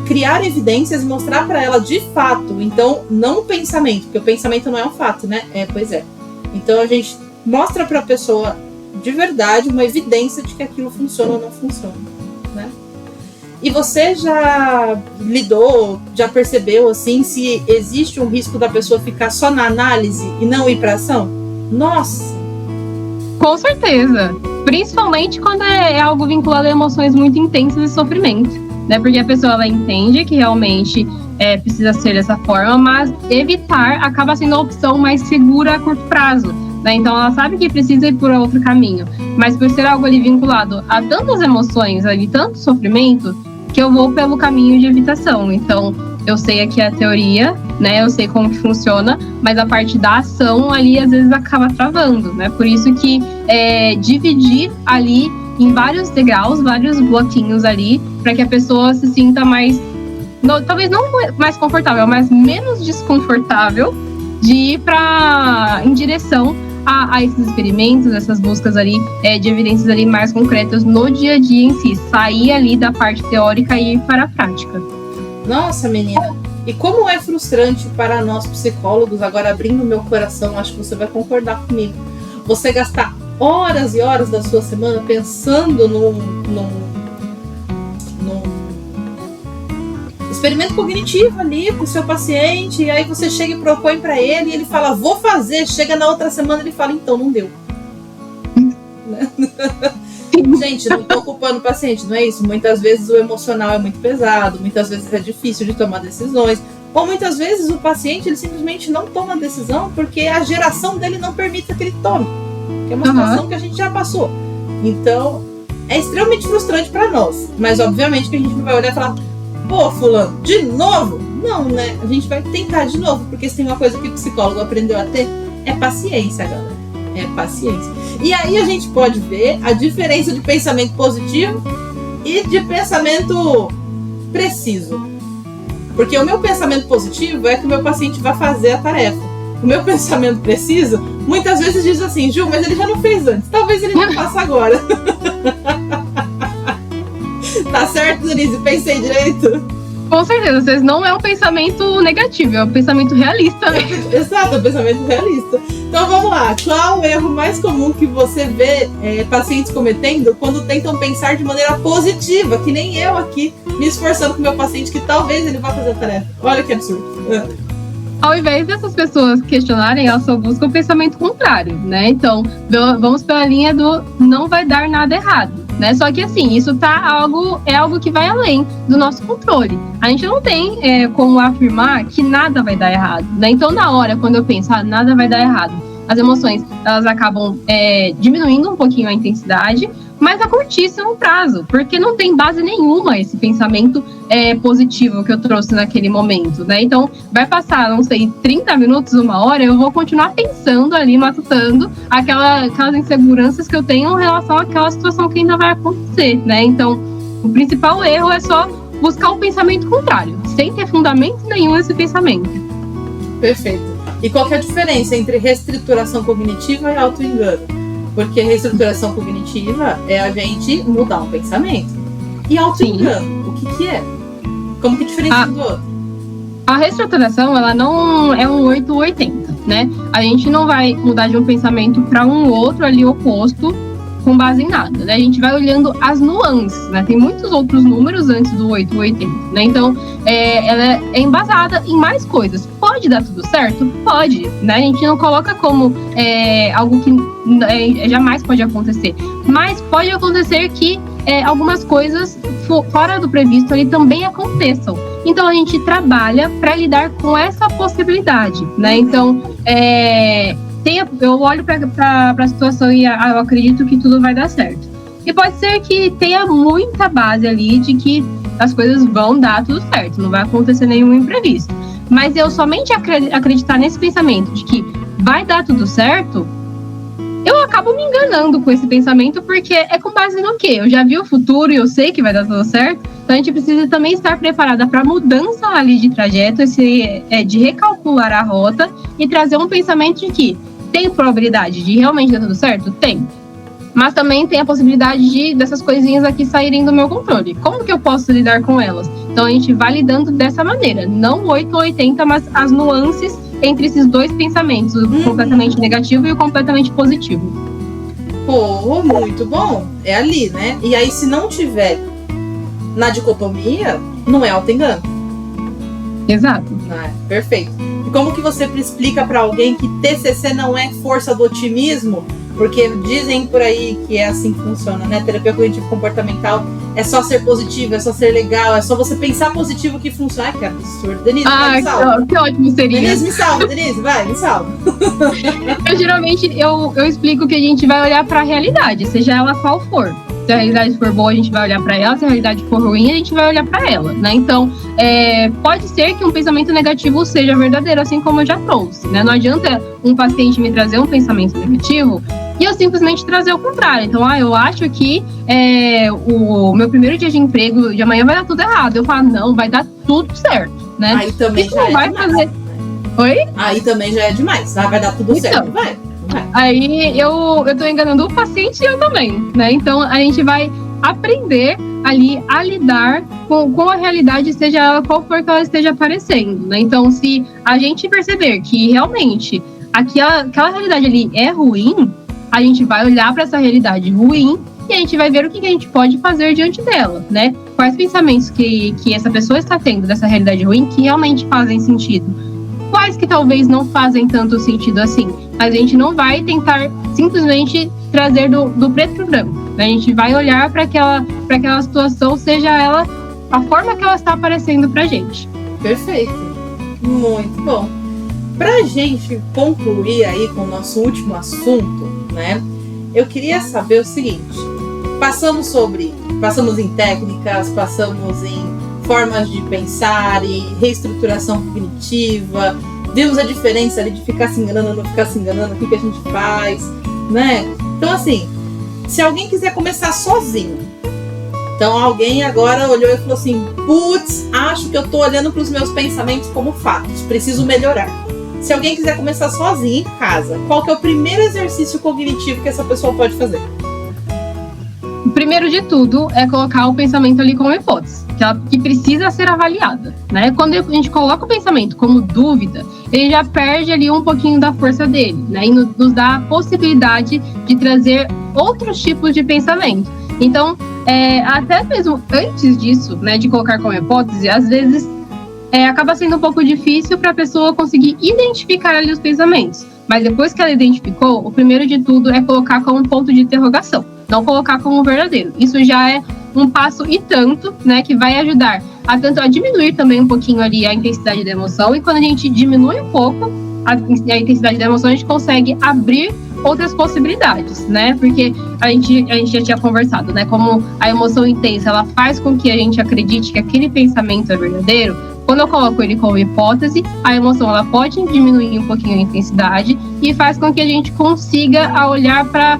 criar evidências e mostrar para ela de fato. Então, não o pensamento, porque o pensamento não é um fato, né? Pois é. Então, a gente mostra para a pessoa de verdade uma evidência de que aquilo funciona ou não funciona, né? E você já já percebeu, assim, se existe um risco da pessoa ficar só na análise e não ir para ação? Nossa! Com certeza! Principalmente quando é algo vinculado a emoções muito intensas e sofrimento, né? Porque a pessoa, ela entende que realmente precisa ser dessa forma, mas evitar acaba sendo a opção mais segura a curto prazo, né? Então, ela sabe que precisa ir por outro caminho, mas por ser algo ali vinculado a tantas emoções, ali, tanto sofrimento, que eu vou pelo caminho de evitação. Então, eu sei aqui a teoria, né? Eu sei como que funciona, mas a parte da ação ali, às vezes, acaba travando, né? Por isso que dividir ali em vários degraus, vários bloquinhos ali, para que a pessoa se sinta mais, talvez não mais confortável, mas menos desconfortável de ir em direção a esses experimentos, essas buscas ali de evidências ali mais concretas no dia a dia em si, sair ali da parte teórica e ir para a prática. Nossa, menina. E como é frustrante para nós psicólogos, agora abrindo meu coração, acho que você vai concordar comigo. Você gastar horas e horas da sua semana pensando num experimento cognitivo ali com o seu paciente, e aí você chega e propõe para ele, e ele fala, vou fazer, chega na outra semana ele fala, então não deu. Gente, não tô culpando o paciente, não é isso? Muitas vezes o emocional é muito pesado, muitas vezes é difícil de tomar decisões, ou muitas vezes o paciente ele simplesmente não toma decisão porque a geração dele não permite que ele tome, que é uma situação que a gente já passou. Então é extremamente frustrante para nós, mas obviamente que a gente não vai olhar e falar, pô, fulano, de novo? Não, né? A gente vai tentar de novo, porque se tem uma coisa que o psicólogo aprendeu a ter, é paciência, galera. É paciência. E aí a gente pode ver a diferença de pensamento positivo e de pensamento preciso. Porque o meu pensamento positivo é que o meu paciente vai fazer a tarefa. O meu pensamento preciso, muitas vezes diz assim, Ju, mas ele já não fez antes, talvez ele não faça agora. Tá certo, Denise? Pensei direito? Com certeza, vocês não é um pensamento negativo, é um pensamento realista. Exato, é um pensamento realista. Então vamos lá, qual o erro mais comum que você vê pacientes cometendo quando tentam pensar de maneira positiva, que nem eu aqui, me esforçando com o meu paciente que talvez ele vá fazer a tarefa. Olha que absurdo. Ao invés dessas pessoas questionarem, elas só buscam o pensamento contrário, né? Então, vamos pela linha do não vai dar nada errado, né? Só que assim, isso é algo que vai além do nosso controle. A gente não tem como afirmar que nada vai dar errado, né? Então, na hora, quando eu penso, nada vai dar errado, as emoções, elas acabam diminuindo um pouquinho a intensidade, mas a curtíssimo prazo, porque não tem base nenhuma esse pensamento positivo que eu trouxe naquele momento, né? Então, vai passar, não sei, 30 minutos, 1 hora, eu vou continuar pensando ali, matutando aquelas inseguranças que eu tenho em relação àquela situação que ainda vai acontecer, né? Então, o principal erro é só buscar o pensamento contrário, sem ter fundamento nenhum nesse pensamento. Perfeito. E qual que é a diferença entre reestruturação cognitiva e auto-engano? Porque reestruturação cognitiva é a gente mudar um pensamento. E auto-engano, o que é? Como que diferencia do outro? A reestruturação, ela não é um 880, né? A gente não vai mudar de um pensamento para um outro ali oposto com base em nada, né? A gente vai olhando as nuances, né? Tem muitos outros números antes do 880, né? Então, ela é embasada em mais coisas. Pode dar tudo certo? Pode, né? A gente não coloca como algo que jamais pode acontecer. Mas pode acontecer que algumas coisas fora do previsto ali também aconteçam. Então, a gente trabalha para lidar com essa possibilidade, né? Então, eu olho para a situação e eu acredito que tudo vai dar certo. E pode ser que tenha muita base ali de que as coisas vão dar tudo certo, não vai acontecer nenhum imprevisto. Mas eu somente acreditar nesse pensamento de que vai dar tudo certo, eu acabo me enganando com esse pensamento, porque é com base no quê? Eu já vi o futuro e eu sei que vai dar tudo certo, então a gente precisa também estar preparada para a mudança ali de trajeto, de recalcular a rota e trazer um pensamento de que tem probabilidade de realmente dar tudo certo? Tem. Mas também tem a possibilidade dessas coisinhas aqui saírem do meu controle. Como que eu posso lidar com elas? Então a gente vai lidando dessa maneira. Não 8 ou 80, mas as nuances entre esses dois pensamentos. O completamente negativo e o completamente positivo. Pô, muito bom. É ali, né? E aí se não tiver na dicotomia, não é auto-engano. Exato. Perfeito. E como que você explica para alguém que TCC não é força do otimismo? Porque dizem por aí que é assim que funciona, né? Terapia cognitivo comportamental é só ser positivo, é só ser legal, é só você pensar positivo que funciona. Ai, que absurdo. Denise, vai, me salva. Que ótimo seria. Denise, me salva. Denise, vai, me salva. Geralmente, eu explico que a gente vai olhar para a realidade, seja ela qual for. Se a realidade for boa, a gente vai olhar para ela. Se a realidade for ruim, a gente vai olhar para ela, né? Então, pode ser que um pensamento negativo seja verdadeiro, assim como eu já trouxe, né? Não adianta um paciente me trazer um pensamento negativo e eu simplesmente trazer o contrário. Então, eu acho que o meu primeiro dia de emprego de amanhã vai dar tudo errado. Eu falo, não, vai dar tudo certo, né? Aí também isso já não vai demais. fazer. Oi? Aí também já é demais. Vai dar tudo certo. Vai. Aí eu tô enganando o paciente e eu também, né? Então a gente vai aprender ali a lidar com a realidade, seja ela qual for que ela esteja aparecendo, né? Então, se a gente perceber que realmente aquela realidade ali é ruim, a gente vai olhar para essa realidade ruim e a gente vai ver o que a gente pode fazer diante dela, né? Quais pensamentos que essa pessoa está tendo dessa realidade ruim que realmente fazem sentido. Quais que talvez não fazem tanto sentido assim. Mas a gente não vai tentar simplesmente trazer do preto para o branco. Né? A gente vai olhar para aquela situação, seja ela a forma que ela está aparecendo para a gente. Perfeito. Muito bom. Para a gente concluir aí com o nosso último assunto, né? Eu queria saber o seguinte. Passamos em técnicas, passamos em formas de pensar e reestruturação cognitiva, vimos a diferença ali de ficar se enganando, não ficar se enganando, o que a gente faz, né? Então, assim, se alguém quiser começar sozinho, então alguém agora olhou e falou assim, putz, acho que eu tô olhando para os meus pensamentos como fatos, preciso melhorar. Se alguém quiser começar sozinho em casa, qual que é o primeiro exercício cognitivo que essa pessoa pode fazer? O primeiro de tudo é colocar o pensamento ali como hipótese, que precisa ser avaliada, né? Quando a gente coloca o pensamento como dúvida, ele já perde ali um pouquinho da força dele, né? E nos dá a possibilidade de trazer outros tipos de pensamento. Então, até mesmo antes disso, né, de colocar como hipótese, às vezes acaba sendo um pouco difícil para a pessoa conseguir identificar ali os pensamentos. Mas depois que ela identificou, o primeiro de tudo é colocar como um ponto de interrogação, não colocar como verdadeiro. Isso já é um passo e tanto, né, que vai ajudar a diminuir também um pouquinho ali a intensidade da emoção. E quando a gente diminui um pouco a intensidade da emoção, a gente consegue abrir outras possibilidades, né? Porque a gente já tinha conversado, né? Como a emoção intensa, ela faz com que a gente acredite que aquele pensamento é verdadeiro. Quando eu coloco ele como hipótese, a emoção ela pode diminuir um pouquinho a intensidade e faz com que a gente consiga olhar para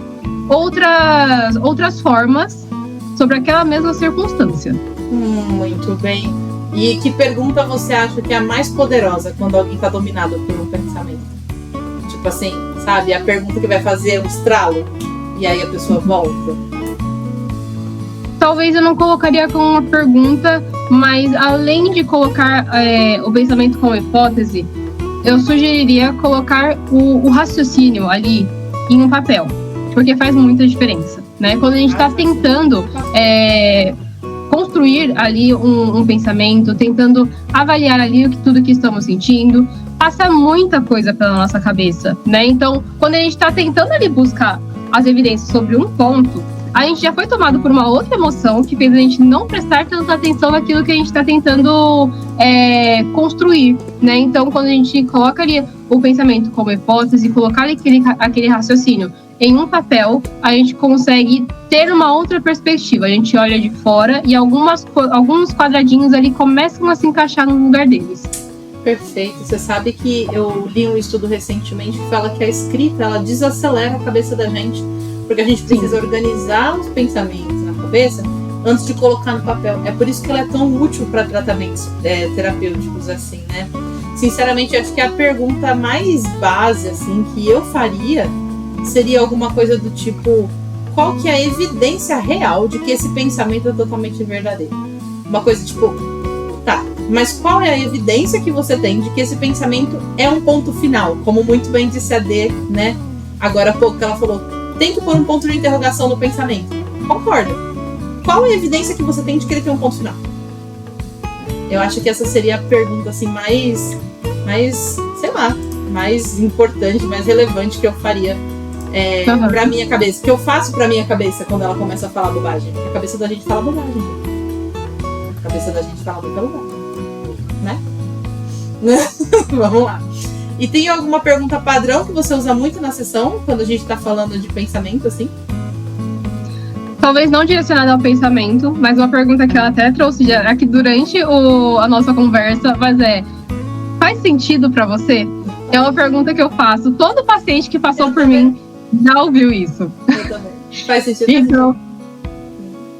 outras formas sobre aquela mesma circunstância. Muito bem. E que pergunta você acha que é a mais poderosa quando alguém está dominado por um pensamento? Tipo assim, sabe? A pergunta que vai fazer um estralo e aí a pessoa volta. Talvez eu não colocaria como uma pergunta, mas além de colocar o pensamento como hipótese, eu sugeriria colocar o raciocínio ali em um papel, porque faz muita diferença, né? Quando a gente está tentando construir ali um pensamento, tentando avaliar ali tudo que estamos sentindo, passa muita coisa pela nossa cabeça, né? Então, quando a gente está tentando ali buscar as evidências sobre um ponto, a gente já foi tomado por uma outra emoção que fez a gente não prestar tanta atenção naquilo que a gente está tentando construir, né? Então, quando a gente coloca ali o pensamento como hipótese, colocar aquele raciocínio em um papel, a gente consegue ter uma outra perspectiva. A gente olha de fora e alguns quadradinhos ali começam a se encaixar no lugar deles. Perfeito. Você sabe que eu li um estudo recentemente que fala que a escrita, ela desacelera a cabeça da gente, porque a gente precisa organizar os pensamentos na cabeça antes de colocar no papel. É por isso que ela é tão útil para tratamentos terapêuticos, assim, né? Sinceramente, acho que a pergunta mais base, assim, que eu faria seria alguma coisa do tipo: qual que é a evidência real de que esse pensamento é totalmente verdadeiro? Uma coisa tipo, tá, mas qual é a evidência que você tem de que esse pensamento é um ponto final? Como muito bem disse a D, né? Agora há pouco que ela falou, tem que pôr um ponto de interrogação no pensamento. Concordo. Qual é a evidência que você tem de que ele tem um ponto final? Eu acho que essa seria a pergunta assim mais, sei lá, mais importante, mais relevante que eu faria pra minha cabeça. Que eu faço pra minha cabeça quando ela começa a falar bobagem. Porque a cabeça da gente fala bobagem. A cabeça da gente fala muita bobagem. Né? Vamos lá. E tem alguma pergunta padrão que você usa muito na sessão, quando a gente tá falando de pensamento, assim? Talvez não direcionada ao pensamento, mas uma pergunta que ela até trouxe já aqui durante a nossa conversa, mas faz sentido pra você? É uma pergunta que eu faço. Todo paciente que passou por mim já ouviu isso. Eu também. Faz sentido. Então,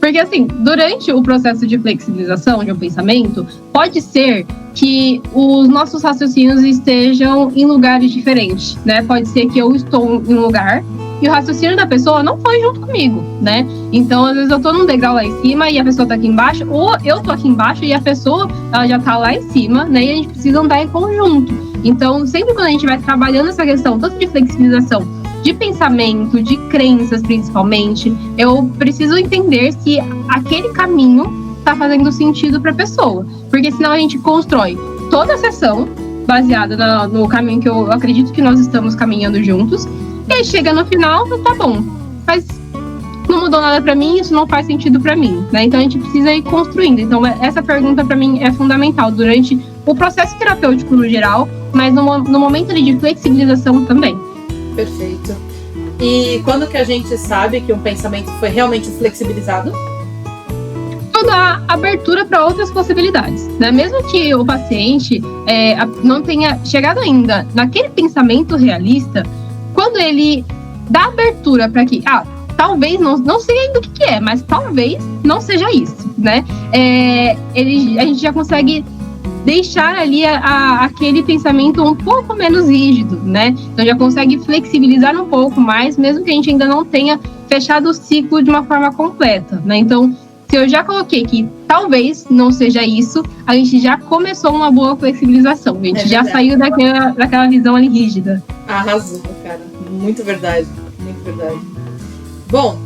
porque assim, durante o processo de flexibilização de um pensamento, pode ser que os nossos raciocínios estejam em lugares diferentes, né? Pode ser que eu estou em um lugar e o raciocínio da pessoa não foi junto comigo, né? Então, às vezes eu tô num degrau lá em cima e a pessoa tá aqui embaixo, ou eu tô aqui embaixo e a pessoa ela já tá lá em cima, né? E a gente precisa andar em conjunto. Então, sempre quando a gente vai trabalhando essa questão, tanto de flexibilização, de pensamento, de crenças principalmente, eu preciso entender se aquele caminho tá fazendo sentido para a pessoa. Porque senão a gente constrói toda a sessão baseada no caminho que eu acredito que nós estamos caminhando juntos, e aí chega no final, tá bom, mas não mudou nada para mim, isso não faz sentido para mim, né? Então a gente precisa ir construindo. Então essa pergunta para mim é fundamental durante o processo terapêutico no geral, mas no momento ali de flexibilização também. Perfeito. E quando que a gente sabe que um pensamento foi realmente flexibilizado? Quando há abertura para outras possibilidades, né? Mesmo que o paciente não tenha chegado ainda naquele pensamento realista, quando ele dá abertura para que, talvez não sei ainda o que é, mas talvez não seja isso, né? A gente já consegue deixar ali aquele pensamento um pouco menos rígido, né? Então já consegue flexibilizar um pouco mais, mesmo que a gente ainda não tenha fechado o ciclo de uma forma completa, né? Então, se eu já coloquei que talvez não seja isso, a gente já começou uma boa flexibilização. A gente já saiu daquela visão ali rígida. Arrasou, cara. Muito verdade. Muito verdade. Bom,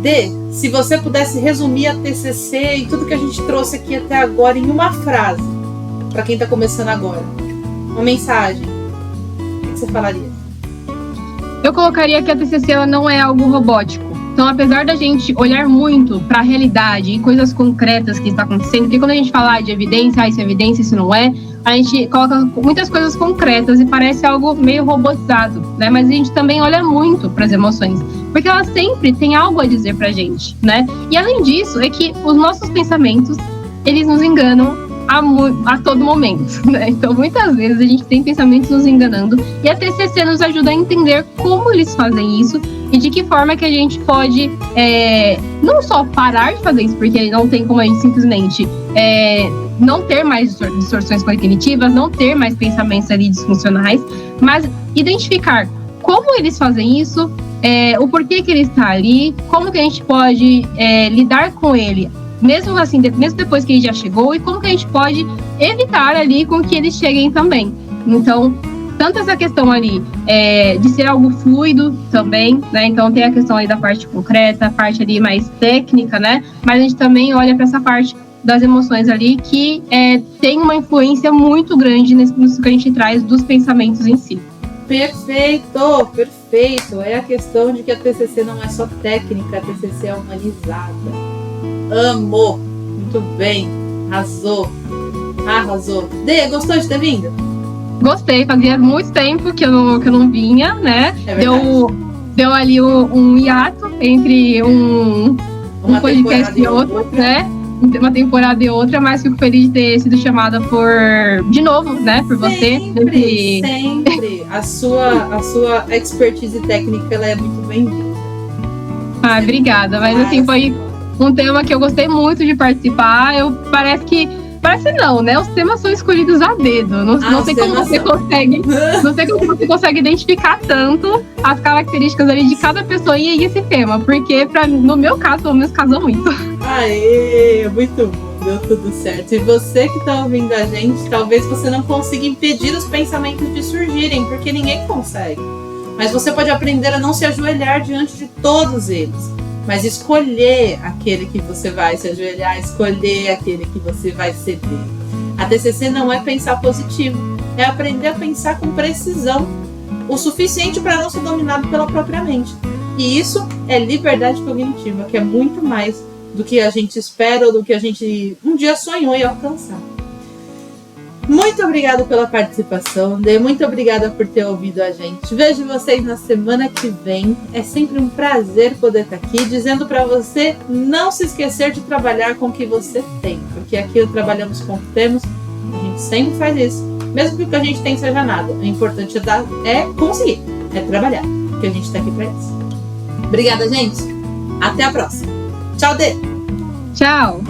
Dê, se você pudesse resumir a TCC e tudo que a gente trouxe aqui até agora em uma frase, para quem está começando agora, uma mensagem, o que você falaria? Eu colocaria que a TCC ela não é algo robótico. Então, apesar da gente olhar muito para a realidade e coisas concretas que está acontecendo, porque quando a gente fala de evidência, isso é evidência, isso não é, a gente coloca muitas coisas concretas e parece algo meio robotizado, né? Mas a gente também olha muito para as emoções, porque elas sempre têm algo a dizer para a gente, né? E além disso, é que os nossos pensamentos, eles nos enganam a todo momento, né? Então, muitas vezes a gente tem pensamentos nos enganando e a TCC nos ajuda a entender como eles fazem isso e de que forma que a gente pode não só parar de fazer isso, porque não tem como a gente simplesmente não ter mais distorções cognitivas, não ter mais pensamentos ali disfuncionais, mas identificar como eles fazem isso, o porquê que ele está ali, como que a gente pode lidar com ele, mesmo assim, mesmo depois que ele já chegou, e como que a gente pode evitar ali com que eles cheguem também. Então, tanto essa questão ali de ser algo fluido também, né? Então tem a questão aí da parte concreta, a parte ali mais técnica, né? Mas a gente também olha para essa parte das emoções ali que tem uma influência muito grande nisso que a gente traz dos pensamentos em si. Perfeito, perfeito. É a questão de que a TCC não é só técnica, a TCC é humanizada. Amo! Muito bem, arrasou. Dê, gostou de ter vindo? Gostei, fazia muito tempo que eu não vinha, né? Deu ali um hiato entre um podcast e outro, né? Uma temporada e outra, mas fico feliz de ter sido chamada de novo, né? Por você. Sempre. A sua expertise técnica, ela é muito bem-vinda. Obrigada. Mas assim, foi um tema que eu gostei muito de participar. Parece não, né? Os temas são escolhidos a dedo. Não sei como você consegue. Não sei como você consegue identificar tanto as características ali de cada pessoa e esse tema. Porque, no meu caso, pelo menos, casou muito. Aê, muito bom, deu tudo certo. E você que tá ouvindo a gente, talvez você não consiga impedir os pensamentos de surgirem, porque ninguém consegue. Mas você pode aprender a não se ajoelhar diante de todos eles, mas escolher aquele que você vai se ajoelhar, escolher aquele que você vai ceder. A TCC não é pensar positivo, é aprender a pensar com precisão, o suficiente para não ser dominado pela própria mente. E isso é liberdade cognitiva, que é muito mais do que a gente espera ou do que a gente um dia sonhou em alcançar. Muito obrigada pela participação, Dê. Muito obrigada por ter ouvido a gente. Vejo vocês na semana que vem. É sempre um prazer poder estar aqui, dizendo para você não se esquecer de trabalhar com o que você tem, porque aqui trabalhamos com o que temos, a gente sempre faz isso, mesmo que o que a gente tem seja nada. O importante é conseguir, é trabalhar, porque a gente está aqui para isso. Obrigada, gente. Até a próxima. Tchau, Dê. Tchau.